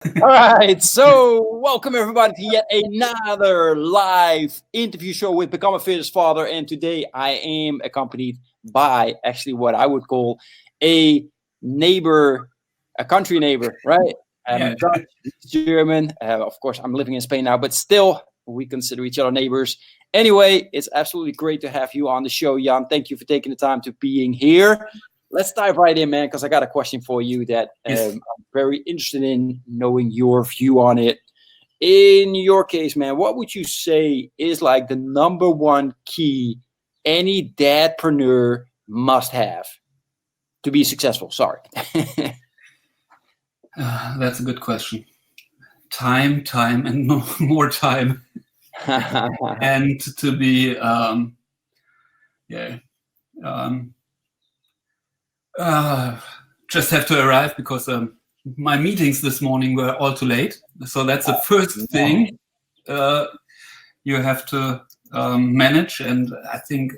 All right, so welcome everybody to yet another live interview show with Become a Fitness Father. And today I am accompanied by actually what I would call a neighbor, a country neighbor, right? Yeah. Dutch, German. Of course, I'm living in Spain now, but still, we consider each other neighbors. Anyway, it's absolutely great to have you on the show, Jan. Thank you for taking the time to being here. Let's dive right in, man, because I got a question for you that Yes. I'm very interested in knowing your view on it. In your case, man, what would you say is like the number one key any dadpreneur must have to be successful? Sorry. That's a good question. Time, and more time. And to be, just have to arrive because my meetings this morning were all too late. So that's the first thing you have to manage. And I think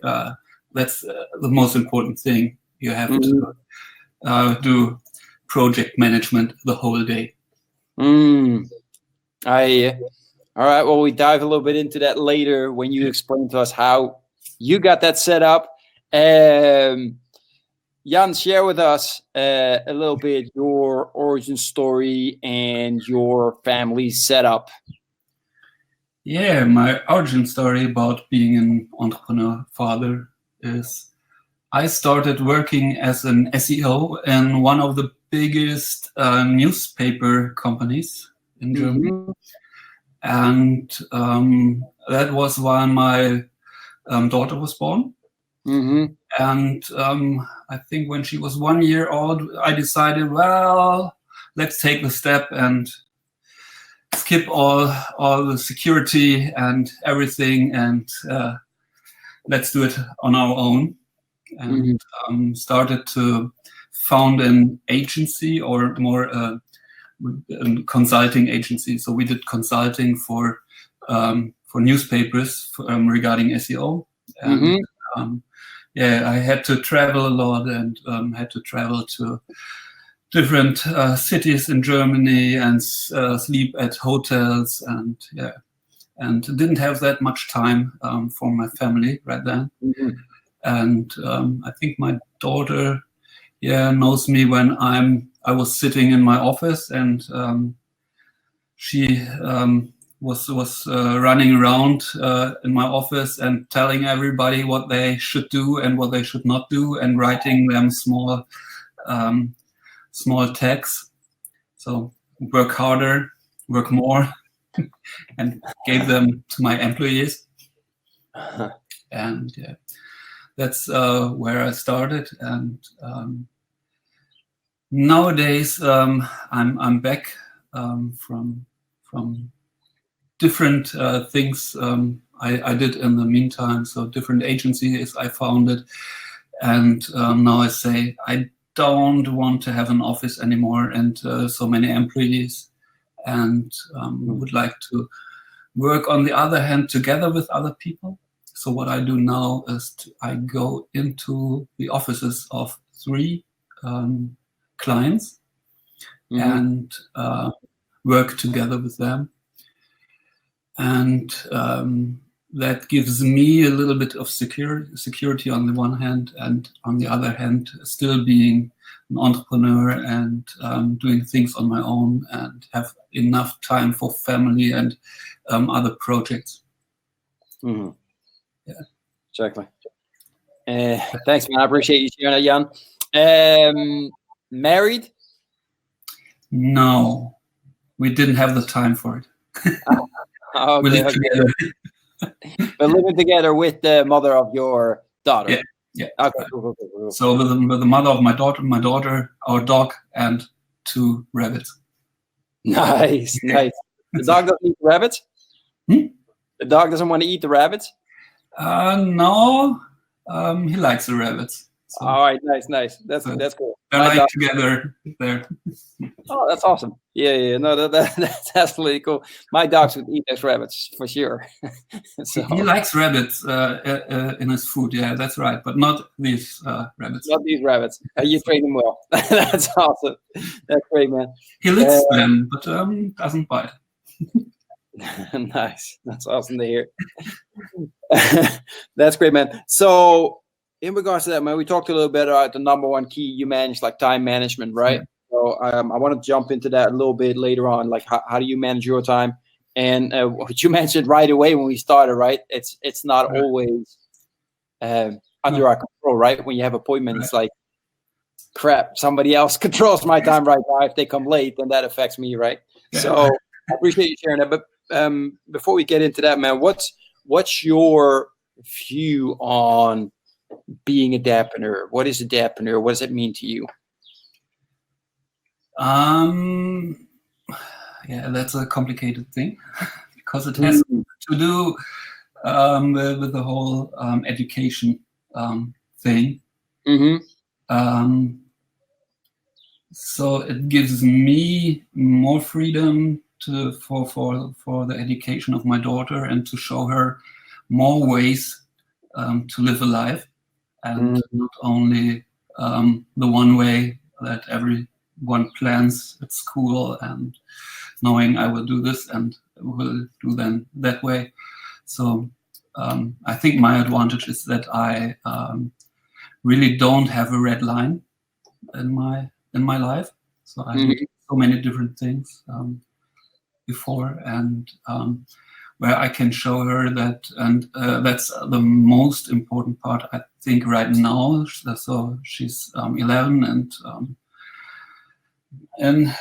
that's the most important thing. You have to do project management the whole day. All right. Well, we dive a little bit into that later when you explain to us how you got that set up. Jan, share with us a little bit your origin story and your family setup. Yeah, my origin story about being an entrepreneur father is I started working as an SEO in one of the biggest newspaper companies in Germany. And that was when my daughter was born. And I think when she was 1 year old, I decided, well, let's take the step and skip all the security and everything, and let's do it on our own. And started to found an agency, or more a consulting agency. So we did consulting for newspapers regarding SEO. And I had to travel a lot and had to travel to different cities in Germany and sleep at hotels, and didn't have that much time for my family right then. And I think my daughter knows me when I was sitting in my office, and she was running around in my office and telling everybody what they should do and what they should not do, and writing them small tags. So work harder, work more, and gave them to my employees. And that's where I started. And nowadays I'm back from different things I did in the meantime. So different agencies I founded, and now I say I don't want to have an office anymore and so many employees, and would like to work on the other hand together with other people. So what I do now is I go into the offices of 3 clients and work together with them. And that gives me a little bit of security on the one hand, and on the other hand, still being an entrepreneur and doing things on my own, and have enough time for family and other projects. Yeah, exactly. Thanks, man. I appreciate you sharing that, Jan. Married? No, we didn't have the time for it. Okay, we live together. But living together with the mother of your daughter. Yeah. Okay. Cool. So with the mother of my daughter, our dog, and 2 rabbits. Nice. The dog doesn't eat the rabbits? The dog doesn't want to eat the rabbits? No, he likes the rabbits. So. All right, nice. That's cool. like together there. Oh, that's awesome. Yeah. No, that's absolutely cool. My dogs would eat those rabbits for sure. So. He likes rabbits in his food. Yeah, that's right. But not these rabbits. Not these rabbits. You train them well. That's awesome. That's great, man. He licks them, but doesn't bite. Nice. That's awesome to hear. That's great, man. So in regards to that, man, we talked a little bit about the number one key you manage, like time management, right? Yeah. So I want to jump into that a little bit later on. Like, how do you manage your time? And what you mentioned right away when we started, right? It's not always under our control, right? When you have appointments, it's like, crap, somebody else controls my time right now. If they come late, then that affects me, right? Yeah. So I appreciate you sharing that. But before we get into that, man, what's your view on being a dadpreneur? What is a dadpreneur? What does it mean to you? Yeah, that's a complicated thing because it has to do with the whole education thing. So it gives me more freedom for the education of my daughter and to show her more ways to live a life, and not only the one way that everyone plans at school and knowing I will do this and will do then that way. So I think my advantage is that I really don't have a red line in my life. So I did so many different things before, and where I can show her that, and that's the most important part, I think, right now. So she's 11, and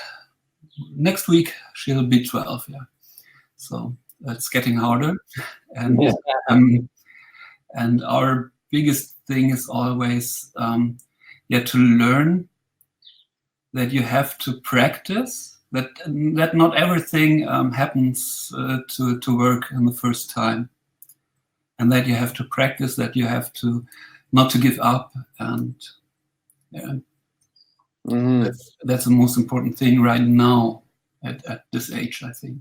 next week she'll be 12. Yeah, so it's getting harder, and and our biggest thing is always to learn that you have to practice. That not everything happens to work in the first time, and that you have to practice, that you have to not to give up, and that's the most important thing right now at this age, I think.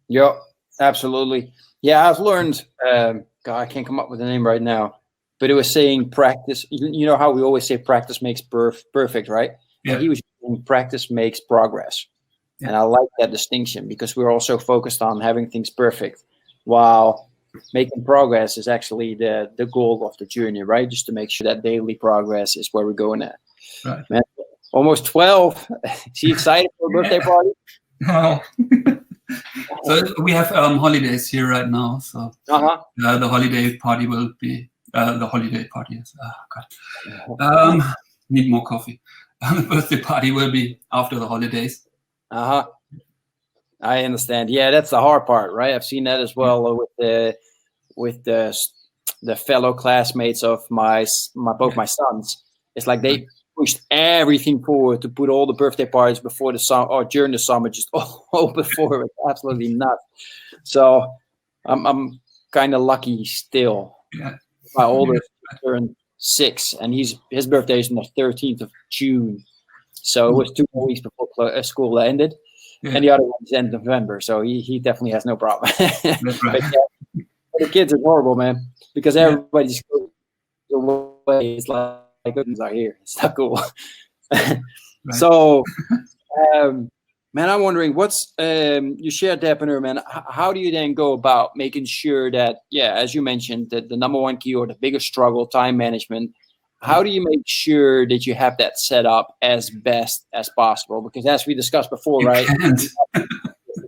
Yeah, absolutely. Yeah, I've learned. God, I can't come up with a name right now, but it was saying practice. You know how we always say practice makes perfect, right? Yeah. And he was saying practice makes progress. Yeah. And I like that distinction because we're also focused on having things perfect, while making progress is actually the goal of the journey, right? Just to make sure that daily progress is where we're going at. Right. Man, almost 12. Is she excited for a birthday party? No. So we have holidays here right now. So the holiday party will be the holiday party is need more coffee. The birthday party will be after the holidays. I understand. Yeah, that's the hard part, right? I've seen that as well with the fellow classmates of both my sons. It's like they pushed everything forward to put all the birthday parties before the summer or during the summer, just all before. It's absolutely nuts. So I'm kind of lucky still. Yeah. My oldest turned 6, and his birthday is on the 13th of June. So it was 2 more weeks before school ended. Yeah. And the other one is end of November. So he definitely has no problem. That's right. But the kids are horrible, man, because everybody just goes away. It's like goodness are here. It's not cool. Right. So, man, I'm wondering what's you shared Dadpreneur, man. How do you then go about making sure that, as you mentioned, that the number one key or the biggest struggle, time management, how do you make sure that you have that set up as best as possible? Because as we discussed before, you right, can't.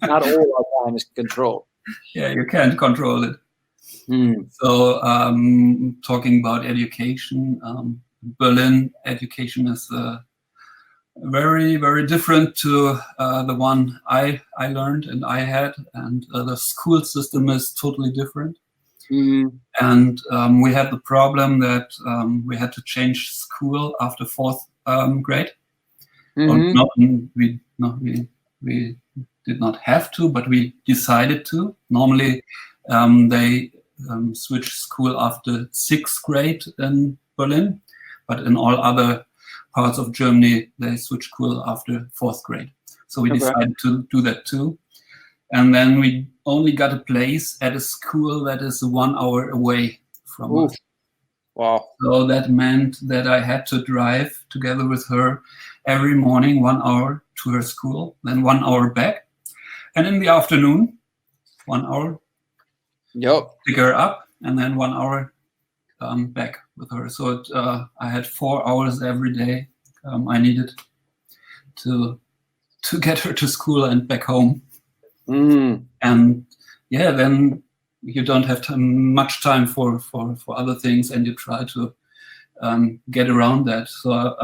not all our time is controlled. Yeah, you can't control it. So talking about education, Berlin education is very, very different to the one I learned and I had, and the school system is totally different. And we had the problem that we had to change school after 4th grade. We did not have to, but we decided to. Normally, they switch school after 6th grade in Berlin, but in all other parts of Germany, they switch school after 4th grade. So we decided to do that too. And then we only got a place at a school that is 1 hour away from us. Wow. So that meant that I had to drive together with her every morning 1 hour to her school, then 1 hour back. And in the afternoon, 1 hour, pick her up, and then 1 hour back with her. So I had 4 hours every day I needed to get her to school and back home. And yeah, then you don't have much time for other things, and you try to get around that. So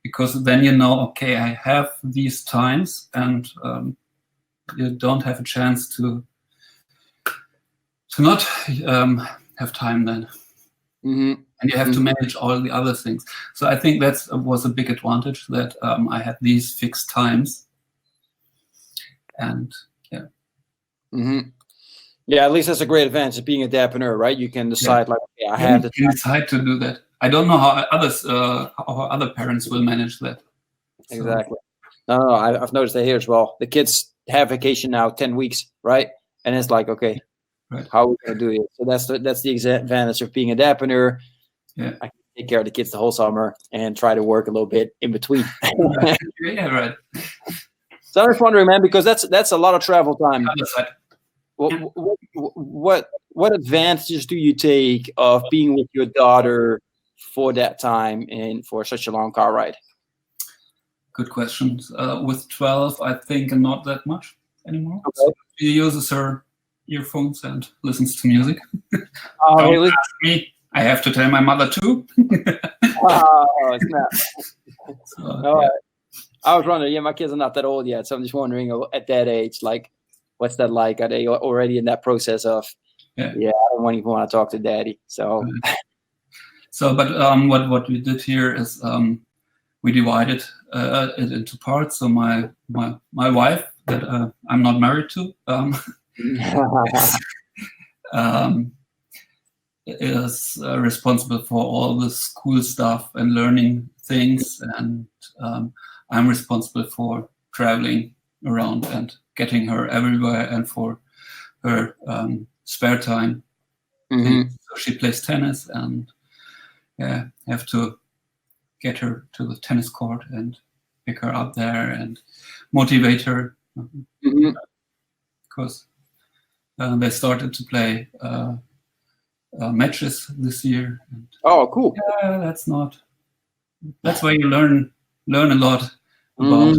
because then okay, I have these times, and you don't have a chance to not have time then. And you have to manage all the other things. So I think that was a big advantage, that I had these fixed times. And yeah. Yeah, at least that's a great advantage of being a dadpreneur, right? You can decide, I have to decide to do that. I don't know how other parents will manage that. Exactly. No, I've noticed that here as well. The kids have vacation now, 10 weeks, right? And it's like, okay, how are we going to do it? So that's the advantage of being a dadpreneur. Yeah. I can take care of the kids the whole summer and try to work a little bit in between. Yeah, right. So I was wondering, man, because that's a lot of travel time. What advantages do you take of being with your daughter for that time and for such a long car ride? Good questions. With 12, I think not that much anymore. Okay. So she uses her earphones and listens to music. Oh, really? Ask me. I have to tell my mother too. Oh, snap. So, yeah. I was wondering, my kids are not that old yet, so I'm just wondering at that age, like, what's that like? Are they already in that process of, I don't even want to talk to daddy? So, but what we did here is we divided it into parts. So my wife, that I'm not married to, is responsible for all the school stuff and learning things, and I'm responsible for traveling around and getting her everywhere, and for her spare time. So she plays tennis, and have to get her to the tennis court and pick her up there and motivate her, because they started to play matches this year. And, oh, cool. Yeah, that's where you learn a lot about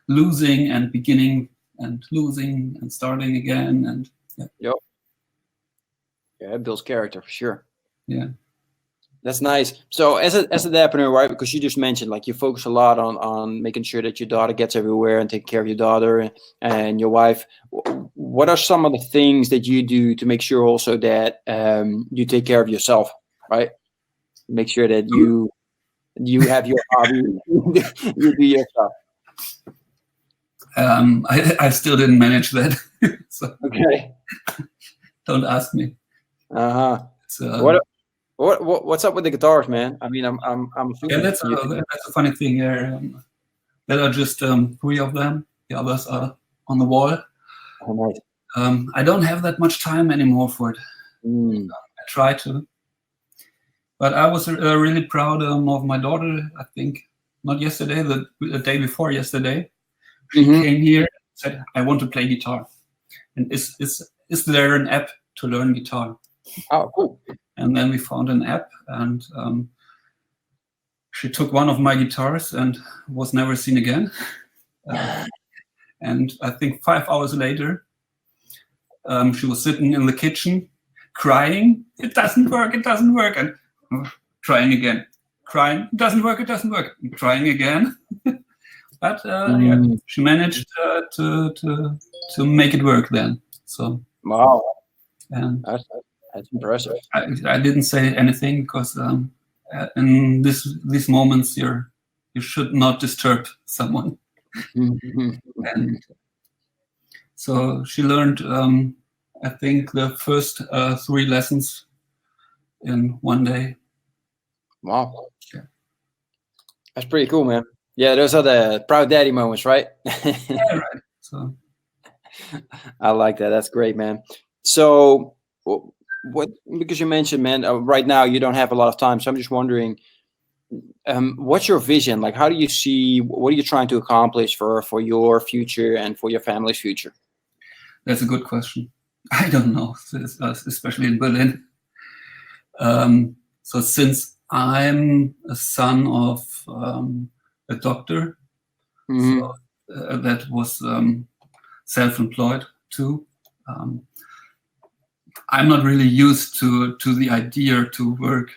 losing and beginning and losing and starting again. And it builds character for sure. Yeah. That's nice. So as a dadpreneur, right, because you just mentioned, like, you focus a lot on making sure that your daughter gets everywhere and taking care of your daughter and your wife. What are some of the things that you do to make sure also that you take care of yourself, right? Make sure that you have your hobby, you do your stuff. I still didn't manage that. So okay. Don't ask me. What's up with the guitars, man? I mean, I'm assuming. Yeah, that's a funny thing here. There are just 3 of them. The others are on the wall. Oh, nice. I don't have that much time anymore for it. I try to, but I was really proud of my daughter. I think not yesterday, the day before yesterday, she came here and said, "I want to play guitar." And is there an app to learn guitar? Oh, cool. And then we found an app, and she took one of my guitars and was never seen again. And I think 5 hours later, she was sitting in the kitchen crying, "It doesn't work, it doesn't work," and trying again, crying, "It doesn't work, it doesn't work," and trying again. But she managed to make it work then. So wow, and that's impressive. I didn't say anything because in these moments you should not disturb someone. And so she learned, I think, the first 3 lessons in one day. Wow. Yeah. That's pretty cool, man. Yeah, those are the proud daddy moments, right? Yeah, right. So I like that. That's great, man. So, what? Because you mentioned, man, right now you don't have a lot of time, so I'm just wondering, what's your vision? Like, how do you see? What are you trying to accomplish for your future and for your family's future? that's a good question. I don't know, especially in Berlin. So since I'm a son of a doctor, Mm-hmm. so that was self-employed too. Um, I'm not really used to the idea to work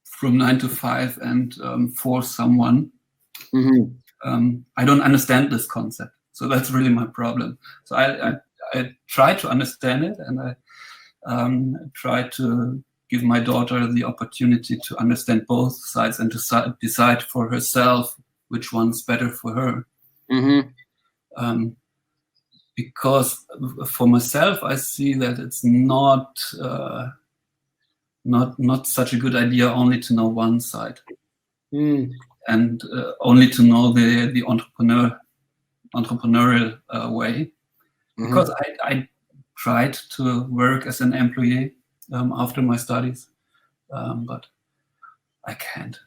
from 9 to 5 and for someone. Mm-hmm. I don't understand this concept, so that's really my problem. So I try to understand it, and I try to give my daughter the opportunity to understand both sides and to decide for herself which one's better for her. Mm-hmm. Because for myself, I see that it's not such a good idea only to know one side and only to know the entrepreneurial way. Because I tried to work as an employee after my studies, but I can't.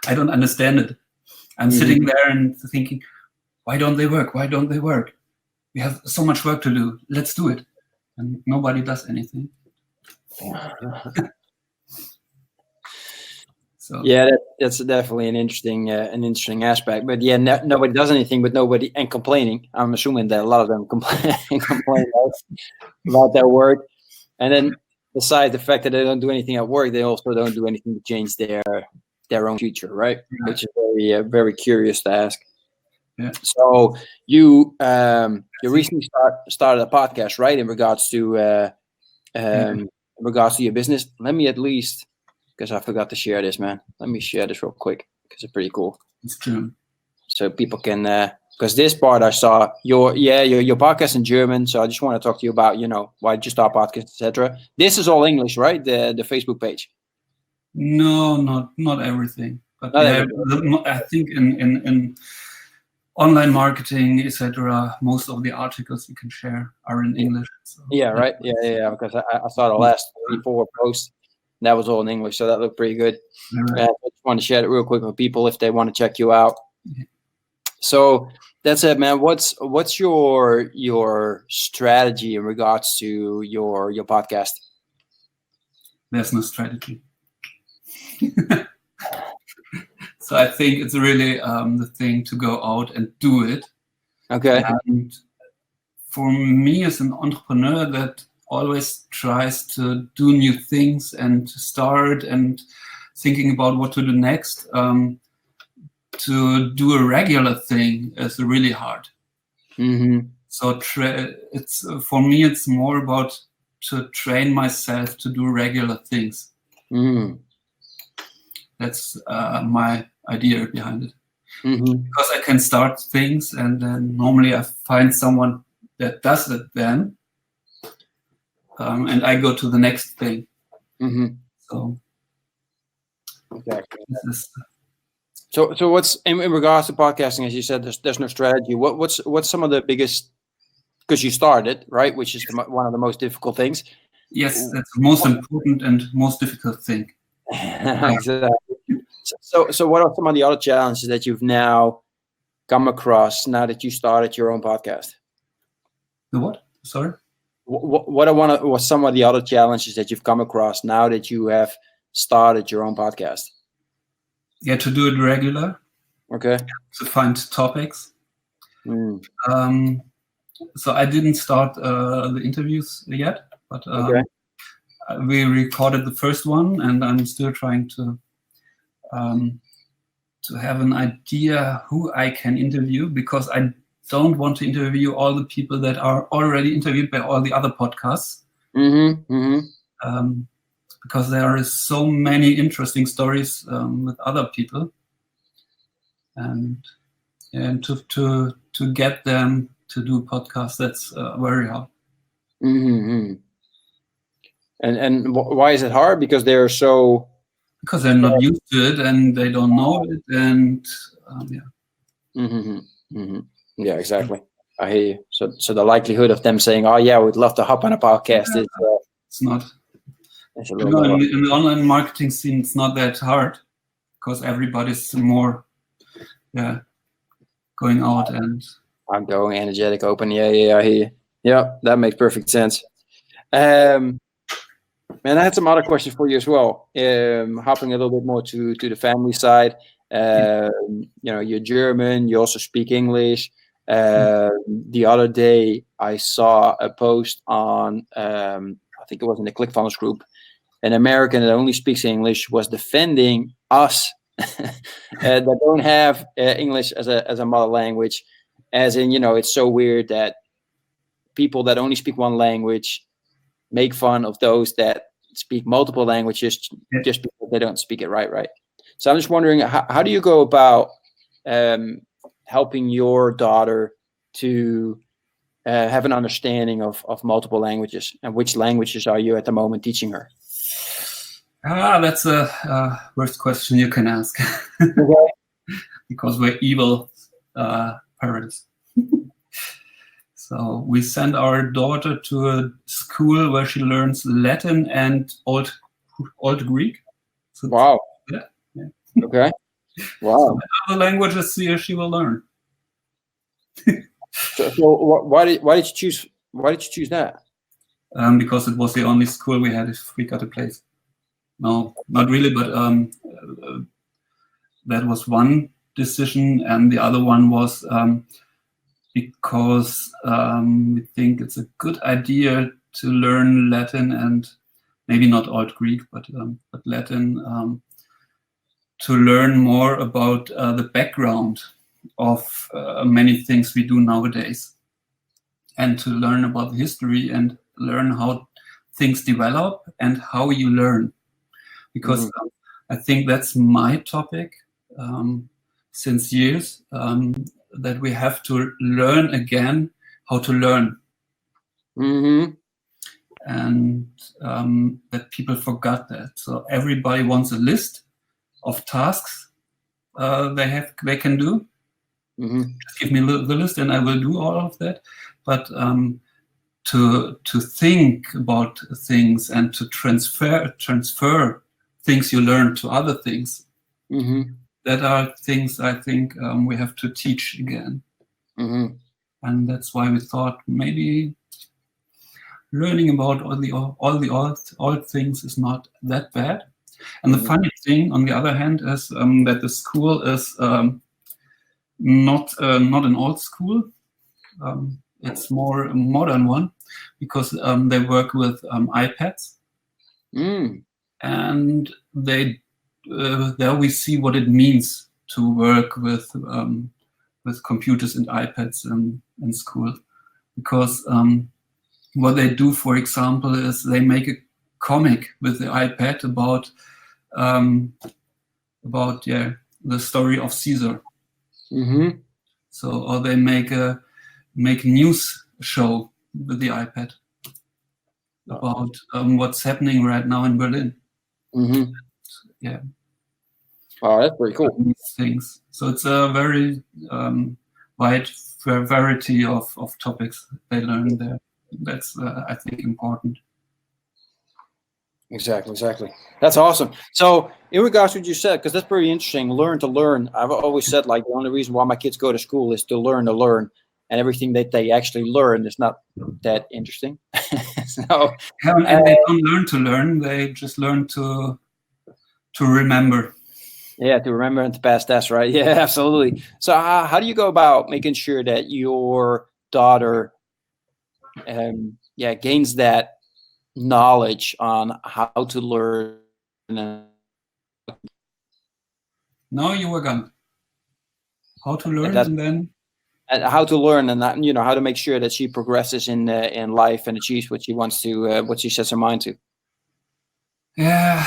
I don't understand it. I'm sitting there and thinking, why don't they work? Why don't they work? We have so much work to do. Let's do it. And nobody does anything. So yeah, that's definitely an interesting aspect. But yeah, nobody does anything, but nobody and complaining. I'm assuming that a lot of them complain about their work, and then besides the fact that they don't do anything at work, they also don't do anything to change their own future, right? Which is very curious to ask. Yeah. So you recently started a podcast, right? In regards to your business. Let me at least, because I forgot to share this, man. Let me share this real quick because it's pretty cool. It's true. So people can, because this part I saw your podcast in German. So I just want to talk to you about, why did you start podcast, etc. This is all English, right? The Facebook page. No, not everything. But Not yeah, everything. I think in online marketing, etc., most of the articles you can share are in English. So Yeah, right. Yeah. Because I saw the last 3-4 posts. That was all in English, so that looked pretty good. Right. I just want to share it real quick with people if they want to check you out. Yeah. So that's it, man. What's your strategy in regards to your podcast? There's no strategy. So I think it's really the thing to go out and do it. Okay. And for me as an entrepreneur that always tries to do new things and to start and thinking about what to do next, to do a regular thing is really hard. So it's for me, it's more about to train myself to do regular things. That's my idea behind it. Because I can start things and then normally I find someone that does it then, and I go to the next thing. So exactly. So what's in regards to podcasting? As you said, there's no strategy. What's some of the biggest? Because you started, right, which is one of the most difficult things. Yes, that's the most important and most difficult thing. Exactly. So what are some of the other challenges that you've now come across now that you started your own podcast? The what? Sorry? What are some of the other challenges that you've come across now that you have started your own podcast? Yeah, to do it regular. Okay. To find topics. So I didn't start the interviews yet, but okay. We recorded the first one, and I'm still trying to have an idea who I can interview, because I don't want to interview all the people that are already interviewed by all the other podcasts. Because there are so many interesting stories with other people, and to get them to do podcasts, that's very hard. And why is it hard? Because they're so... Because they're not used to it and they don't know it, and yeah, exactly. I hear you. So the likelihood of them saying, "Oh yeah, we'd love to hop on a podcast," is it's not. It's a little in the online marketing scene, it's not that hard because everybody's more, going out and outgoing, energetic, open. Yeah, I hear you. Yeah, that makes perfect sense. And I had some other questions for you as well. Hopping a little bit more to the family side. You're German. You also speak English. The other day, I saw a post on, I think it was in the ClickFunnels group. An American that only speaks English was defending us that don't have English as a mother language. As in, it's so weird that people that only speak one language make fun of those that speak multiple languages just because they don't speak it right. So I'm just wondering, how do you go about helping your daughter to have an understanding of multiple languages, and which languages are you at the moment teaching her? That's a worst question you can ask. Because we're evil parents. So we send our daughter to a school where she learns Latin and Old Greek. So wow. Yeah. Okay. Wow. So other languages she will learn. So why did you choose that? Because it was the only school we had if we got a place. No, not really, but that was one decision, and the other one was because we think it's a good idea to learn Latin, and maybe not Old Greek, but Latin, to learn more about the background of many things we do nowadays, and to learn about the history and learn how things develop and how you learn. Because I think that's my topic since years, that we have to learn again how to learn. And that people forgot that. So everybody wants a list of tasks they can do. Just give me the list and I will do all of that. But to think about things and to transfer things you learn to other things, that are things I think we have to teach again. And that's why we thought maybe learning about all the old things is not that bad. And the funny thing, on the other hand, is that the school is not an old school. It's more a modern one, because they work with iPads, and there we see what it means to work with computers and iPads in school, because what they do, for example, is they make a comic with the iPad about the story of Caesar. So, or they make a news show with the iPad about what's happening right now in Berlin. Yeah. Oh, that's pretty cool. These things. So it's a very wide variety of topics they learn there. That's I think important. Exactly. That's awesome. So in regards to what you said, because that's pretty interesting, learn to learn. I've always said, like, the only reason why my kids go to school is to learn, and everything that they actually learn is not that interesting. So, and they don't learn to learn; they just learn to remember. Yeah, to remember and to pass tests, right? Yeah, absolutely. So how do you go about making sure that your daughter gains that knowledge on how to learn? No, you were gone. How to learn, and then how to learn, and that, how to make sure that she progresses in life and achieves what she wants to, what she sets her mind to. Yeah,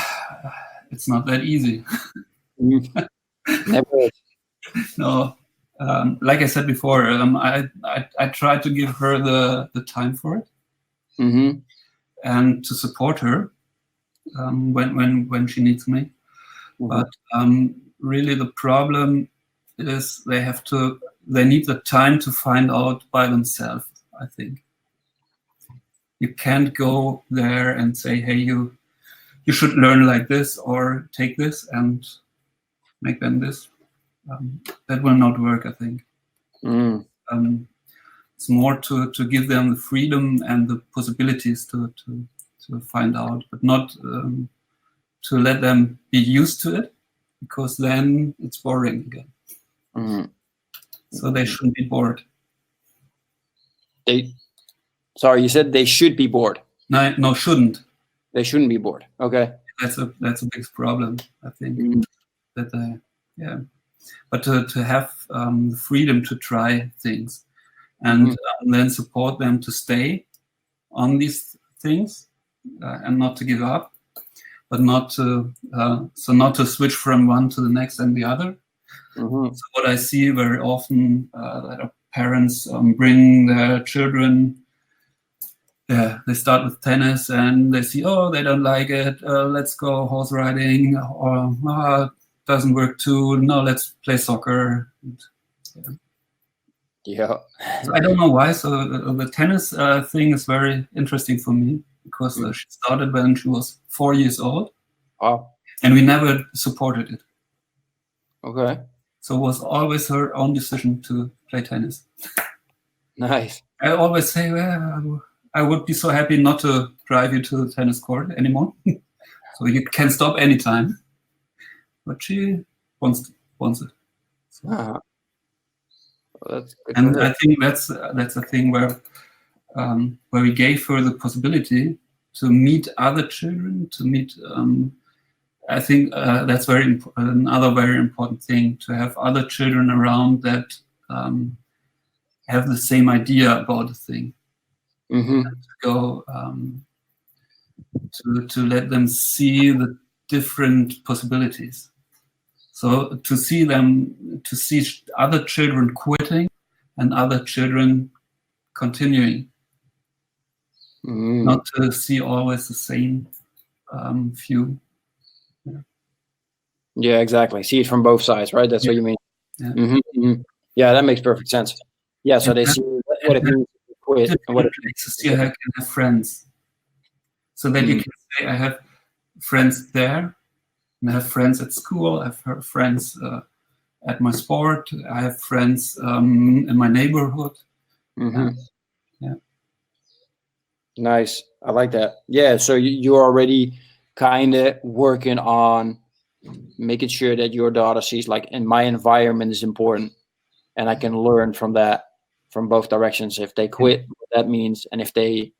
it's not that easy. Never is. No, like I said before, I try to give her the time for it. and to support her when she needs me. But really the problem is they need the time to find out by themselves, I think. You can't go there and say, hey, you should learn like this or take this and make them this. That will not work, I think. It's more to give them the freedom and the possibilities to find out, but not to let them be used to it, because then it's boring again. So they shouldn't be bored. Sorry, you said they should be bored. No, shouldn't. They shouldn't be bored. Okay. That's a big problem, I think. But to have the freedom to try things, and then support them to stay on these things and not to give up, but not to switch from one to the next and the other. So what I see very often that parents bring their children. They start with tennis and they see, oh, they don't like it. Let's go horse riding, or it doesn't work too. No, let's play soccer. Yeah. So I don't know why. So the tennis thing is very interesting for me, because she started when she was 4 years old. Wow. And we never supported it. Okay. So it was always her own decision to play tennis. Nice. I always say, well, I would be so happy not to drive you to the tennis court anymore. So you can stop anytime. But she wants it. So. Well, that's good. And I think that's a thing where we gave her the possibility to meet other children, to meet. I think that's another very important thing, to have other children around that have the same idea about the thing. To go to let them see the different possibilities. So to see other children quitting and other children continuing, not to see always the same few. Yeah, exactly. See it from both sides, right? That's what you mean. Yeah. Yeah, that makes perfect sense. Yeah, so they see what it means to quit and what it means to see how I can have friends. So that you can say, I have friends there, and I have friends at school, I have friends at my sport, I have friends in my neighborhood. Yeah. Nice. I like that. Yeah, so you're already kind of working on making sure that your daughter sees, like, in my environment is important, and I can learn from that from both directions. If they quit, what that means, and if they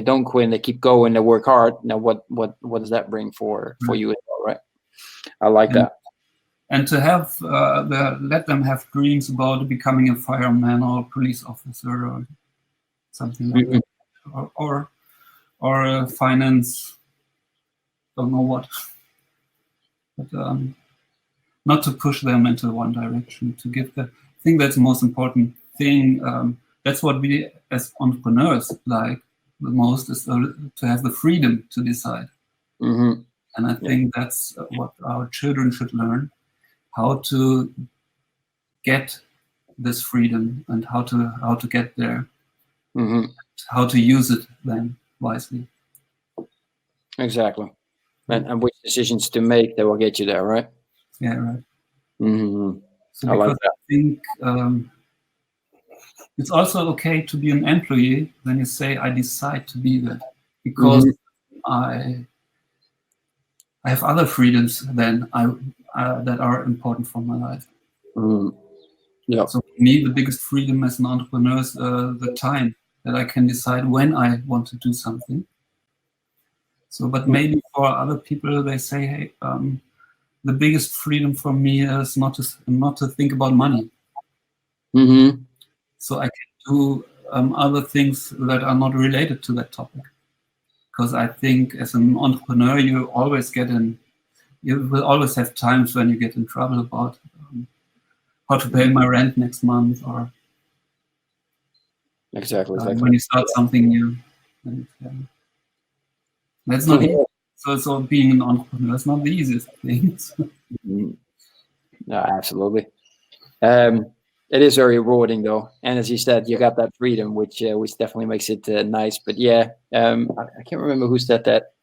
don't quit and they keep going, they work hard. Now, what does that bring for you as well, right? I like that. And to have let them have dreams about becoming a fireman or a police officer or something like that, or finance. Don't know what. But not to push them into one direction, to give I think that's the most important thing. That's what we as entrepreneurs like the most, is to have the freedom to decide. And I think that's what our children should learn, how to get this freedom and how to get there, how to use it then wisely. Exactly. And which decisions to make that will get you there, right? Yeah, right. So I like that. I think it's also okay to be an employee when you say, I decide to be that, because I have other freedoms than that are important for my life. Yeah. So for me, the biggest freedom as an entrepreneur is the time that I can decide when I want to do something. So, but maybe for other people, they say, hey, the biggest freedom for me is not to think about money. So I can do other things that are not related to that topic. Because I think as an entrepreneur, you will always have times when you get in trouble about how to pay my rent next month, or exactly. when you start something new. And, That's not easy. So being an entrepreneur is not the easiest thing. No, absolutely. It is very rewarding though, and as you said, you got that freedom, which definitely makes it nice. But yeah, I can't remember who said that,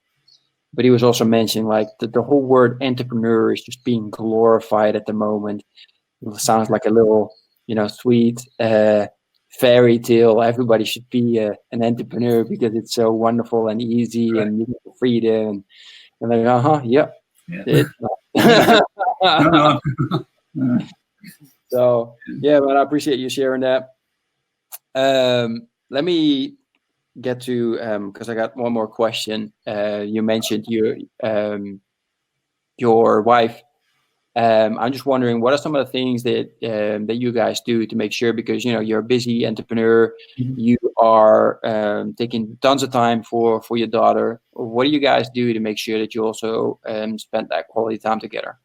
but he was also mentioning like the whole word entrepreneur is just being glorified at the moment. It sounds like a little, sweet fairy tale. Everybody should be an entrepreneur because it's so wonderful and easy, right. And you get the freedom. And like, yeah. No. So yeah, but I appreciate you sharing that. Let me get to because I got one more question. You mentioned your wife. I'm just wondering, what are some of the things that you guys do to make sure, because you're a busy entrepreneur, you are taking tons of time for your daughter. What do you guys do to make sure that you also spend that quality time together?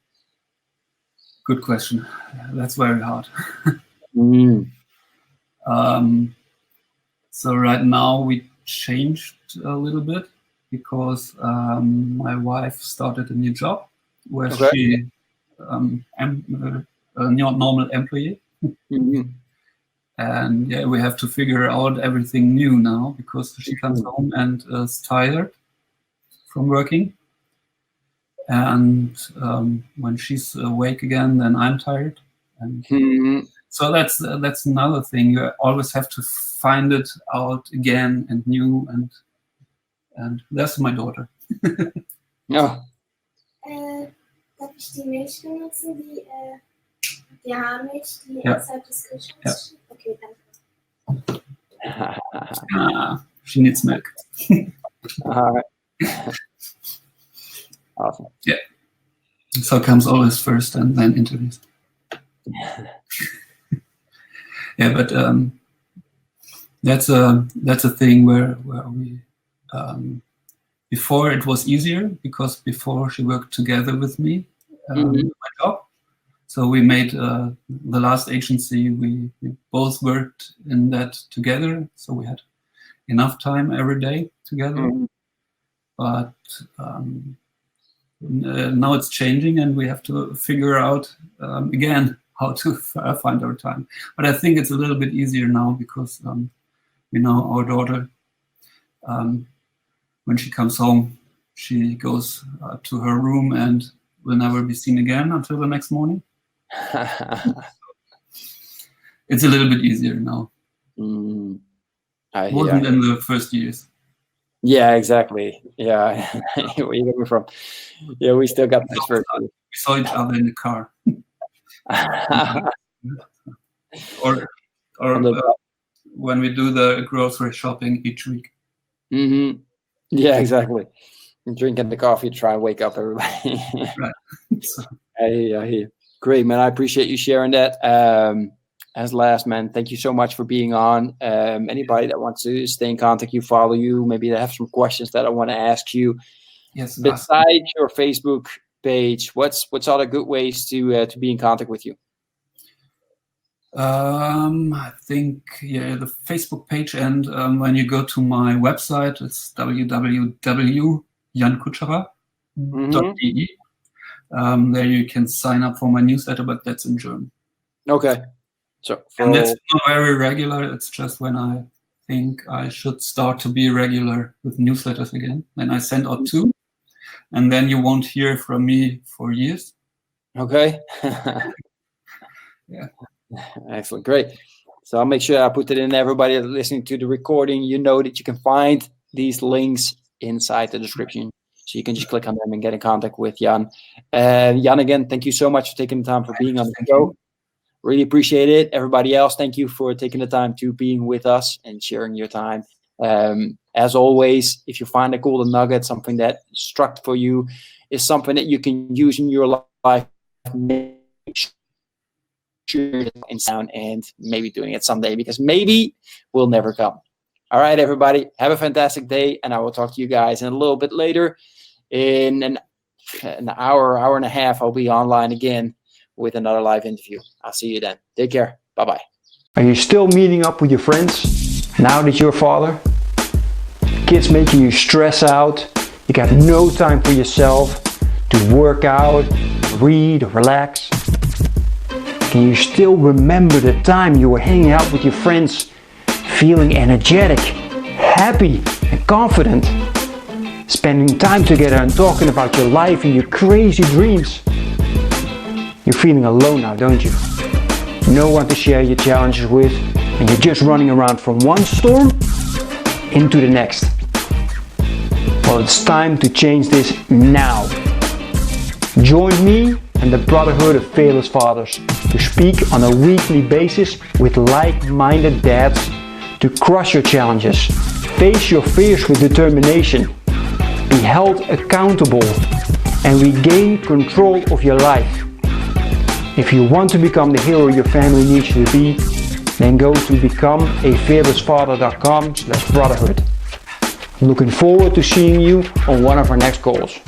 Good question. That's very hard. So right now we changed a little bit because my wife started a new job where she a normal employee. And yeah, we have to figure out everything new now because she comes home and is tired from working. And when she's awake again, then I'm tired. And so that's another thing. You always have to find it out again and new, and that's my daughter. Ja. Darf ich die Milch benutzen, die Haarmilch, die außerhalb des Kühlschranks? Ja. Okay, danke. She needs milk. All right. Awesome. Yeah. So comes always first and then interviews. Yeah, but that's a thing where we before it was easier because before she worked together with me my job. So we made the last agency, we both worked in that together. So we had enough time every day together. But now it's changing and we have to figure out again how to find our time. But I think it's a little bit easier now because our daughter, when she comes home, she goes to her room and will never be seen again until the next morning. It's a little bit easier now. Wasn't in the first years. Yeah, exactly. Yeah, where you coming from? Yeah, we still got this first. We saw each other in the car. or when we do the grocery shopping each week. Yeah, exactly. And drinking the coffee to try and wake up everybody. Right. So. I hear you. Great, man. I appreciate you sharing that. As last, man, thank you so much for being on. Anybody that wants to stay in contact, you follow you, maybe they have some questions that I want to ask you. Yes. Besides your Facebook page, what's other good ways to be in contact with you? I think the Facebook page, and when you go to my website, it's www.jankutschera.de. There you can sign up for my newsletter, but that's in German. Okay. So and that's not very regular. It's just when I think I should start to be regular with newsletters again. Then I send out 2, and then you won't hear from me for years. Okay. Yeah. Excellent. Great. So I'll make sure I put it in. Everybody listening to the recording, you know that you can find these links inside the description. So you can just click on them and get in contact with Jan. Jan, again, thank you so much for taking the time for being on the show. Really appreciate it. Everybody else, thank you for taking the time to being with us and sharing your time. As always, if you find a golden nugget, something that struck for you, is something that you can use in your life, make sure in sound and maybe doing it someday, because maybe will never come. All right, everybody, have a fantastic day, and I will talk to you guys in a little bit later. In an hour and a half, I'll be online again with another live interview. I'll see you then. Take care. Bye-bye. Are you still meeting up with your friends now that you're a father? Kids making you stress out, You got no time for yourself to work out, read, or relax. Can you still remember the time you were hanging out with your friends, feeling energetic, happy, and confident? Spending time together and talking about your life and your crazy dreams. You're feeling alone now, don't you? No one to share your challenges with, and you're just running around from one storm into the next. Well, it's time to change this now. Join me and the Brotherhood of Fearless Fathers to speak on a weekly basis with like-minded dads to crush your challenges, face your fears with determination, be held accountable, and regain control of your life. If you want to become the hero your family needs you to be, then go to becomeafearlessfather.com/brotherhood. I'm looking forward to seeing you on one of our next calls.